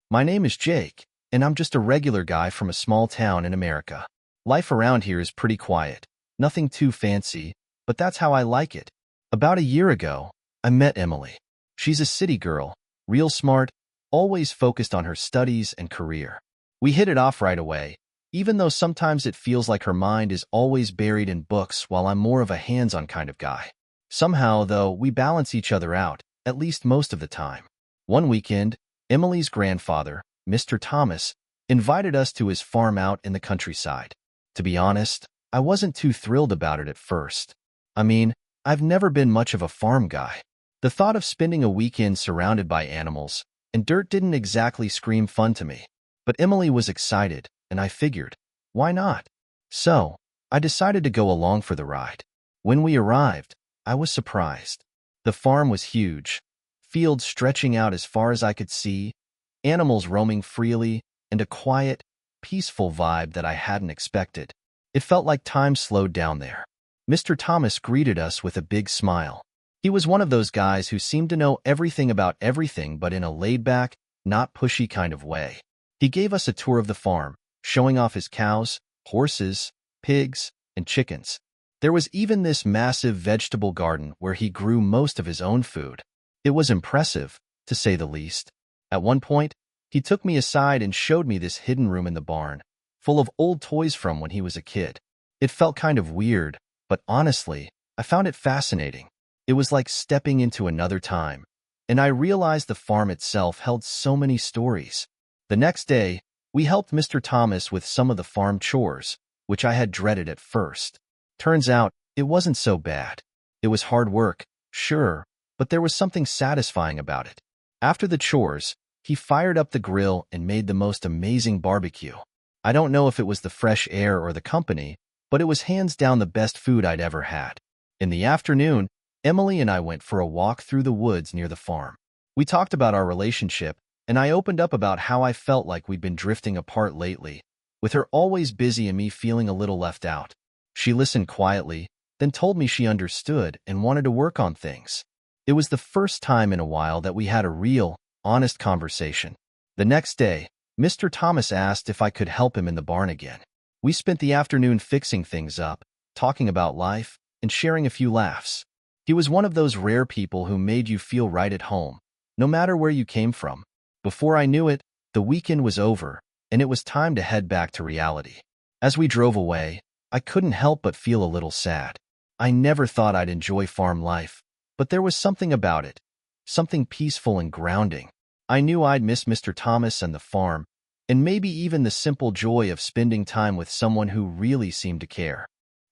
My name is Jake, and I'm just a regular guy from a small town in America. Life around here is pretty quiet, nothing too fancy, but that's how I like it. About a year ago, I met Emily. She's a city girl, real smart, always focused on her studies and career. We hit it off right away, even though sometimes it feels like her mind is always buried in books while I'm more of a hands-on kind of guy. Somehow, though, we balance each other out, at least most of the time. One weekend, Emily's grandfather, Mr. Thomas, invited us to his farm out in the countryside. To be honest, I wasn't too thrilled about it at first. I mean, I've never been much of a farm guy. The thought of spending a weekend surrounded by animals and dirt didn't exactly scream fun to me. But Emily was excited, and I figured, why not? So, I decided to go along for the ride. When we arrived, I was surprised. The farm was huge, fields stretching out as far as I could see, animals roaming freely, and a quiet, peaceful vibe that I hadn't expected. It felt like time slowed down there. Mr. Thomas greeted us with a big smile. He was one of those guys who seemed to know everything about everything but in a laid-back, not pushy kind of way. He gave us a tour of the farm, showing off his cows, horses, pigs, and chickens. There was even this massive vegetable garden where he grew most of his own food. It was impressive, to say the least. At one point, he took me aside and showed me this hidden room in the barn, full of old toys from when he was a kid. It felt kind of weird, but honestly, I found it fascinating. It was like stepping into another time, and I realized the farm itself held so many stories. The next day, we helped Mr. Thomas with some of the farm chores, which I had dreaded at first. Turns out, it wasn't so bad. It was hard work, sure, but there was something satisfying about it. After the chores, he fired up the grill and made the most amazing barbecue. I don't know if it was the fresh air or the company, but it was hands down the best food I'd ever had. In the afternoon, Emily and I went for a walk through the woods near the farm. We talked about our relationship, and I opened up about how I felt like we'd been drifting apart lately, with her always busy and me feeling a little left out. She listened quietly, then told me she understood and wanted to work on things. It was the first time in a while that we had a real, honest conversation. The next day, Mr. Thomas asked if I could help him in the barn again. We spent the afternoon fixing things up, talking about life, and sharing a few laughs. He was one of those rare people who made you feel right at home, no matter where you came from. Before I knew it, the weekend was over, and it was time to head back to reality. As we drove away, I couldn't help but feel a little sad. I never thought I'd enjoy farm life, but there was something about it, something peaceful and grounding. I knew I'd miss Mr. Thomas and the farm, and maybe even the simple joy of spending time with someone who really seemed to care.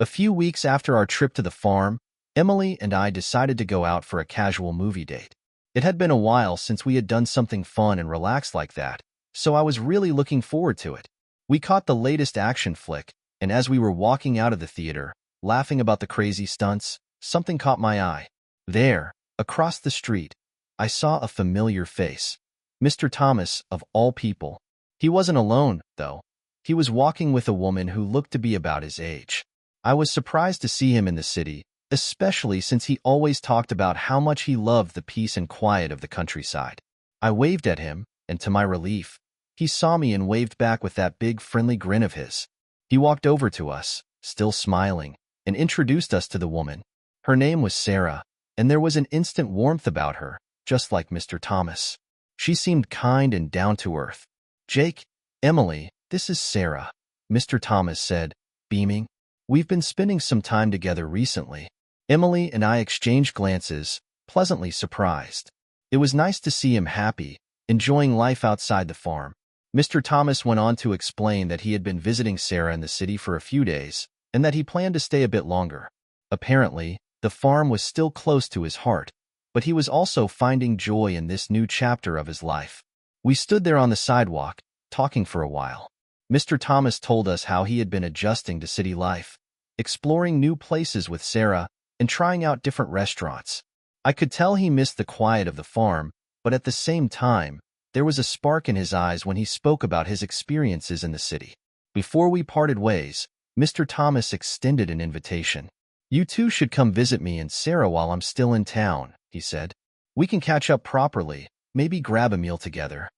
A few weeks after our trip to the farm, Emily and I decided to go out for a casual movie date. It had been a while since we had done something fun and relaxed like that, so I was really looking forward to it. We caught the latest action flick, and as we were walking out of the theater, laughing about the crazy stunts, something caught my eye. There, across the street, I saw a familiar face. Mr. Thomas, of all people. He wasn't alone, though. He was walking with a woman who looked to be about his age. I was surprised to see him in the city, especially since he always talked about how much he loved the peace and quiet of the countryside. I waved at him, and to my relief, he saw me and waved back with that big friendly grin of his. He walked over to us, still smiling, and introduced us to the woman. Her name was Sarah, and there was an instant warmth about her, just like Mr. Thomas. She seemed kind and down to earth. "Jake, Emily, this is Sarah," Mr. Thomas said, beaming. "We've been spending some time together recently." Emily and I exchanged glances, pleasantly surprised. It was nice to see him happy, enjoying life outside the farm. Mr. Thomas went on to explain that he had been visiting Sarah in the city for a few days, and that he planned to stay a bit longer. Apparently, the farm was still close to his heart, but he was also finding joy in this new chapter of his life. We stood there on the sidewalk, talking for a while. Mr. Thomas told us how he had been adjusting to city life, exploring new places with Sarah, and trying out different restaurants. I could tell he missed the quiet of the farm, but at the same time, there was a spark in his eyes when he spoke about his experiences in the city. Before we parted ways, Mr. Thomas extended an invitation. "You two should come visit me and Sarah while I'm still in town," he said. "We can catch up properly, maybe grab a meal together."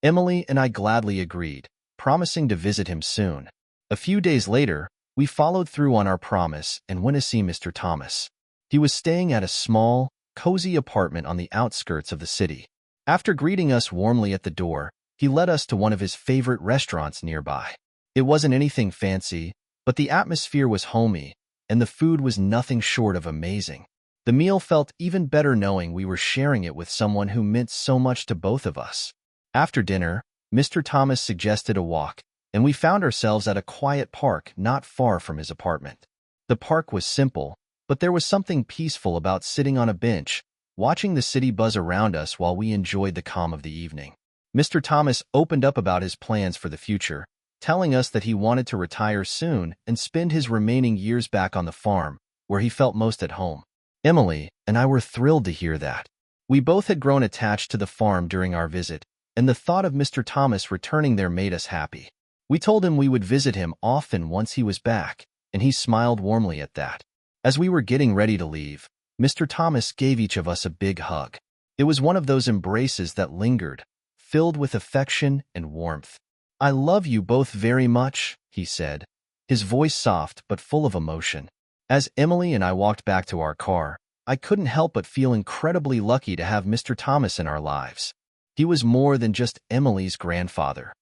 Emily and I gladly agreed, promising to visit him soon. A few days later, we followed through on our promise and went to see Mr. Thomas. He was staying at a small, cozy apartment on the outskirts of the city. After greeting us warmly at the door, he led us to one of his favorite restaurants nearby. It wasn't anything fancy, but the atmosphere was homey, and the food was nothing short of amazing. The meal felt even better knowing we were sharing it with someone who meant so much to both of us. After dinner, Mr. Thomas suggested a walk, and we found ourselves at a quiet park not far from his apartment. The park was simple, but there was something peaceful about sitting on a bench, watching the city buzz around us while we enjoyed the calm of the evening. Mr. Thomas opened up about his plans for the future, telling us that he wanted to retire soon and spend his remaining years back on the farm, where he felt most at home. Emily and I were thrilled to hear that. We both had grown attached to the farm during our visit, and the thought of Mr. Thomas returning there made us happy. We told him we would visit him often once he was back, and he smiled warmly at that. As we were getting ready to leave, Mr. Thomas gave each of us a big hug. It was one of those embraces that lingered, filled with affection and warmth. "I love you both very much," he said, his voice soft but full of emotion. As Emily and I walked back to our car, I couldn't help but feel incredibly lucky to have Mr. Thomas in our lives. He was more than just Emily's grandfather.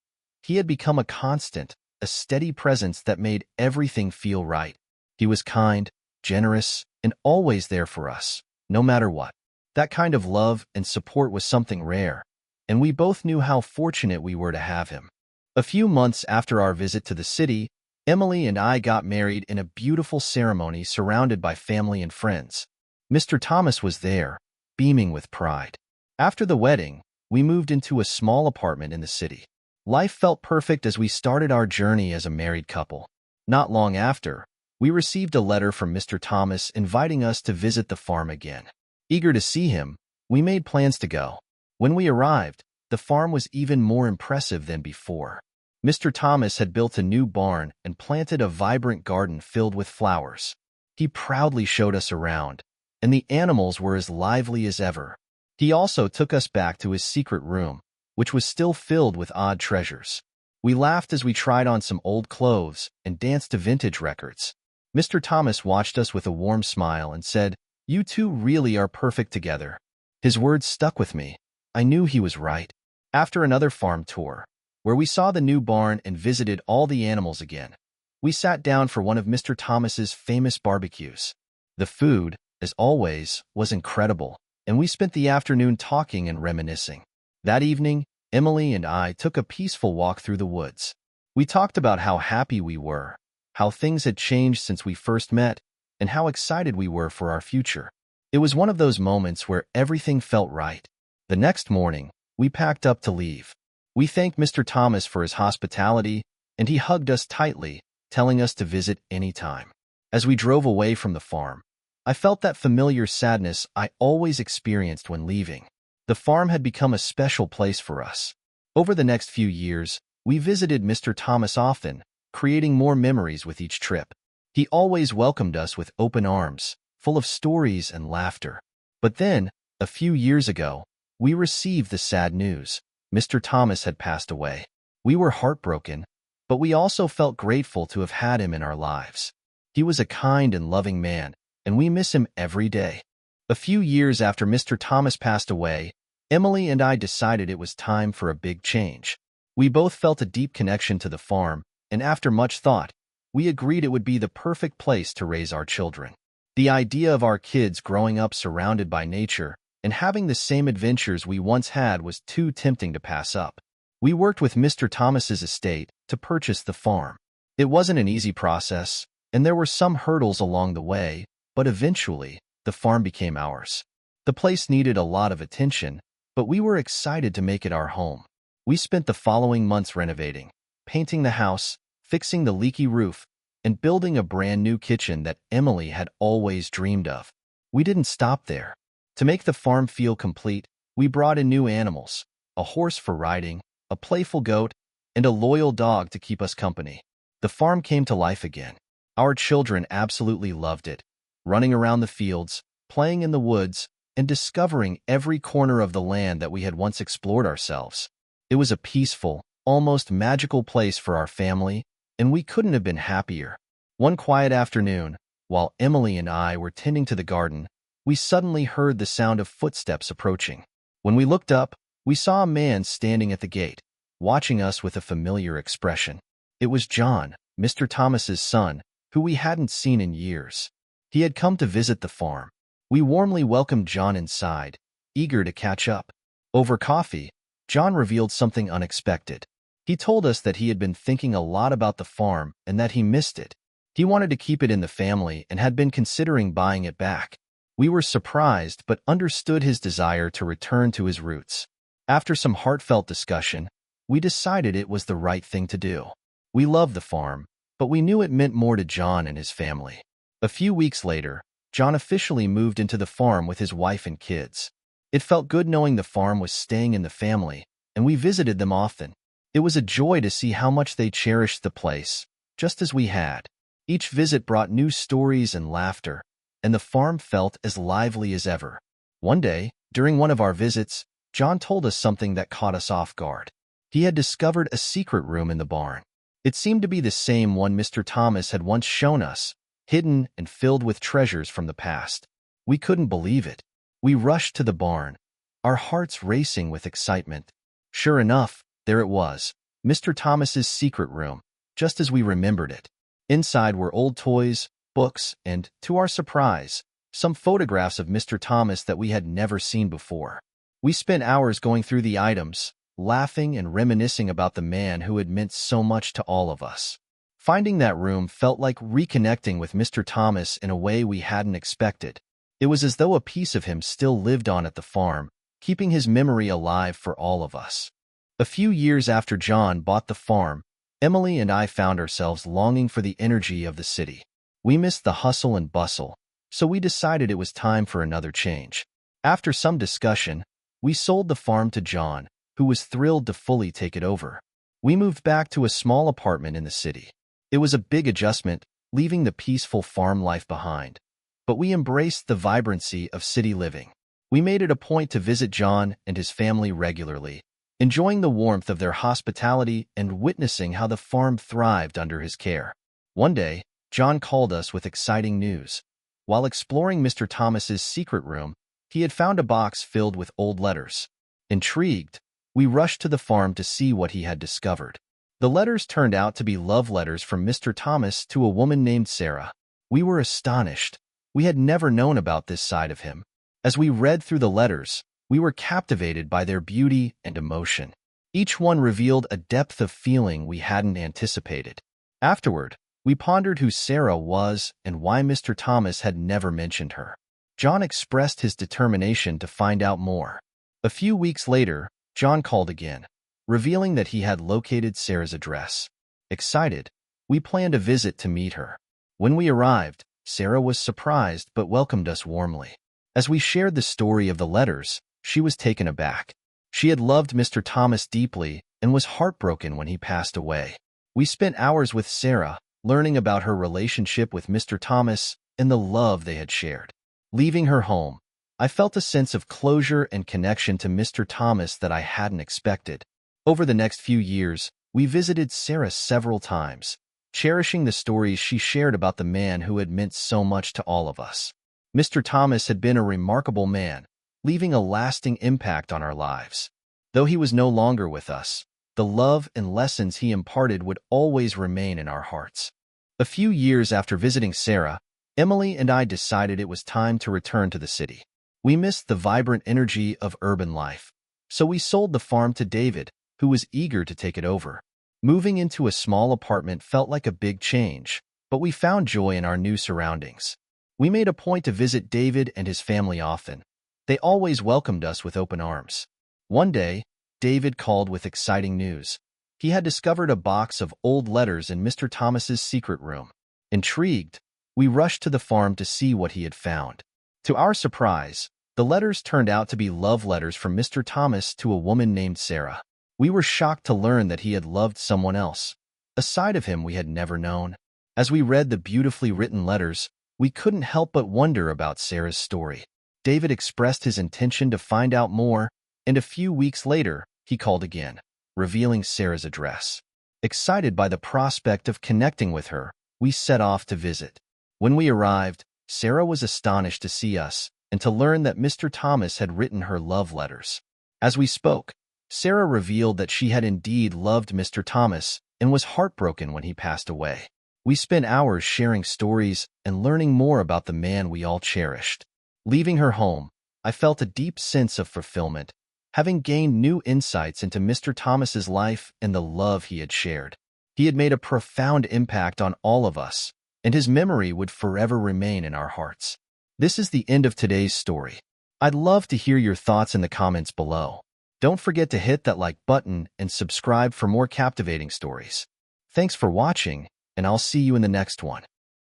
He had become a constant, a steady presence that made everything feel right. He was kind, generous, and always there for us, no matter what. That kind of love and support was something rare, and we both knew how fortunate we were to have him. A few months after our visit to the city, Emily and I got married in a beautiful ceremony surrounded by family and friends. Mr. Thomas was there, beaming with pride. After the wedding, we moved into a small apartment in the city. Life felt perfect as we started our journey as a married couple. Not long after, we received a letter from Mr. Thomas inviting us to visit the farm again. Eager to see him, we made plans to go. When we arrived, the farm was even more impressive than before. Mr. Thomas had built a new barn and planted a vibrant garden filled with flowers. He proudly showed us around, and the animals were as lively as ever. He also took us back to his secret room, which was still filled with odd treasures. We laughed as we tried on some old clothes and danced to vintage records. Mr. Thomas watched us with a warm smile and said, "You two really are perfect together." His words stuck with me. I knew he was right. After another farm tour, where we saw the new barn and visited all the animals again, we sat down for one of Mr. Thomas's famous barbecues. The food, as always, was incredible, and we spent the afternoon talking and reminiscing. That evening, Emily and I took a peaceful walk through the woods. We talked about how happy we were, how things had changed since we first met, and how excited we were for our future. It was one of those moments where everything felt right. The next morning, we packed up to leave. We thanked Mr. Thomas for his hospitality, and he hugged us tightly, telling us to visit any time. As we drove away from the farm, I felt that familiar sadness I always experienced when leaving. The farm had become a special place for us. Over the next few years, we visited Mr. Thomas often, creating more memories with each trip. He always welcomed us with open arms, full of stories and laughter. But then, a few years ago, we received the sad news. Mr. Thomas had passed away. We were heartbroken, but we also felt grateful to have had him in our lives. He was a kind and loving man, and we miss him every day. A few years after Mr. Thomas passed away, Emily and I decided it was time for a big change. We both felt a deep connection to the farm, and after much thought, we agreed it would be the perfect place to raise our children. The idea of our kids growing up surrounded by nature and having the same adventures we once had was too tempting to pass up. We worked with Mr. Thomas's estate to purchase the farm. It wasn't an easy process, and there were some hurdles along the way, but eventually, the farm became ours. The place needed a lot of attention, but we were excited to make it our home. We spent the following months renovating, painting the house, fixing the leaky roof, and building a brand new kitchen that Emily had always dreamed of. We didn't stop there. To make the farm feel complete, we brought in new animals, a horse for riding, a playful goat, and a loyal dog to keep us company. The farm came to life again. Our children absolutely loved it, running around the fields, playing in the woods, and discovering every corner of the land that we had once explored ourselves. It was a peaceful, almost magical place for our family, and we couldn't have been happier. One quiet afternoon, while Emily and I were tending to the garden, we suddenly heard the sound of footsteps approaching. When we looked up, we saw a man standing at the gate, watching us with a familiar expression. It was John, Mr. Thomas's son, who we hadn't seen in years. He had come to visit the farm. We warmly welcomed John inside, eager to catch up. Over coffee, John revealed something unexpected. He told us that he had been thinking a lot about the farm and that he missed it. He wanted to keep it in the family and had been considering buying it back. We were surprised but understood his desire to return to his roots. After some heartfelt discussion, we decided it was the right thing to do. We loved the farm, but we knew it meant more to John and his family. A few weeks later, John officially moved into the farm with his wife and kids. It felt good knowing the farm was staying in the family, and we visited them often. It was a joy to see how much they cherished the place, just as we had. Each visit brought new stories and laughter, and the farm felt as lively as ever. One day, during one of our visits, John told us something that caught us off guard. He had discovered a secret room in the barn. It seemed to be the same one Mr. Thomas had once shown us, hidden and filled with treasures from the past. We couldn't believe it. We rushed to the barn, our hearts racing with excitement. Sure enough, there it was, Mr. Thomas's secret room, just as we remembered it. Inside were old toys, books, and, to our surprise, some photographs of Mr. Thomas that we had never seen before. We spent hours going through the items, laughing and reminiscing about the man who had meant so much to all of us. Finding that room felt like reconnecting with Mr. Thomas in a way we hadn't expected. It was as though a piece of him still lived on at the farm, keeping his memory alive for all of us. A few years after John bought the farm, Emily and I found ourselves longing for the energy of the city. We missed the hustle and bustle, so we decided it was time for another change. After some discussion, we sold the farm to John, who was thrilled to fully take it over. We moved back to a small apartment in the city. It was a big adjustment, leaving the peaceful farm life behind. But we embraced the vibrancy of city living. We made it a point to visit John and his family regularly, enjoying the warmth of their hospitality and witnessing how the farm thrived under his care. One day, John called us with exciting news. While exploring Mr. Thomas's secret room, he had found a box filled with old letters. Intrigued, we rushed to the farm to see what he had discovered. The letters turned out to be love letters from Mr. Thomas to a woman named Sarah. We were astonished. We had never known about this side of him. As we read through the letters, we were captivated by their beauty and emotion. Each one revealed a depth of feeling we hadn't anticipated. Afterward, we pondered who Sarah was and why Mr. Thomas had never mentioned her. John expressed his determination to find out more. A few weeks later, John called again, revealing that he had located Sarah's address. Excited, we planned a visit to meet her. When we arrived, Sarah was surprised but welcomed us warmly. As we shared the story of the letters, she was taken aback. She had loved Mr. Thomas deeply and was heartbroken when he passed away. We spent hours with Sarah, learning about her relationship with Mr. Thomas and the love they had shared. Leaving her home, I felt a sense of closure and connection to Mr. Thomas that I hadn't expected. Over the next few years, we visited Sarah several times, cherishing the stories she shared about the man who had meant so much to all of us. Mr. Thomas had been a remarkable man, leaving a lasting impact on our lives. Though he was no longer with us, the love and lessons he imparted would always remain in our hearts. A few years after visiting Sarah, Emily and I decided it was time to return to the city. We missed the vibrant energy of urban life, so we sold the farm to David, who was eager to take it over. Moving into a small apartment felt like a big change, but we found joy in our new surroundings. We made a point to visit David and his family often. They always welcomed us with open arms. One day, David called with exciting news. He had discovered a box of old letters in Mr. Thomas's secret room. Intrigued, we rushed to the farm to see what he had found. To our surprise, the letters turned out to be love letters from Mr. Thomas to a woman named Sarah. We were shocked to learn that he had loved someone else, a side of him we had never known. As we read the beautifully written letters, we couldn't help but wonder about Sarah's story. David expressed his intention to find out more, and a few weeks later, he called again. revealing Sarah's address. Excited by the prospect of connecting with her, we set off to visit. When we arrived, Sarah was astonished to see us and to learn that Mr. Thomas had written her love letters. As we spoke, Sarah revealed that she had indeed loved Mr. Thomas and was heartbroken when he passed away. We spent hours sharing stories and learning more about the man we all cherished. Leaving her home, I felt a deep sense of fulfillment, having gained new insights into Mr. Thomas's life and the love he had shared. He had made a profound impact on all of us, and his memory would forever remain in our hearts. This is the end of today's story. I'd love to hear your thoughts in the comments below. Don't forget to hit that like button and subscribe for more captivating stories. Thanks for watching, and I'll see you in the next one.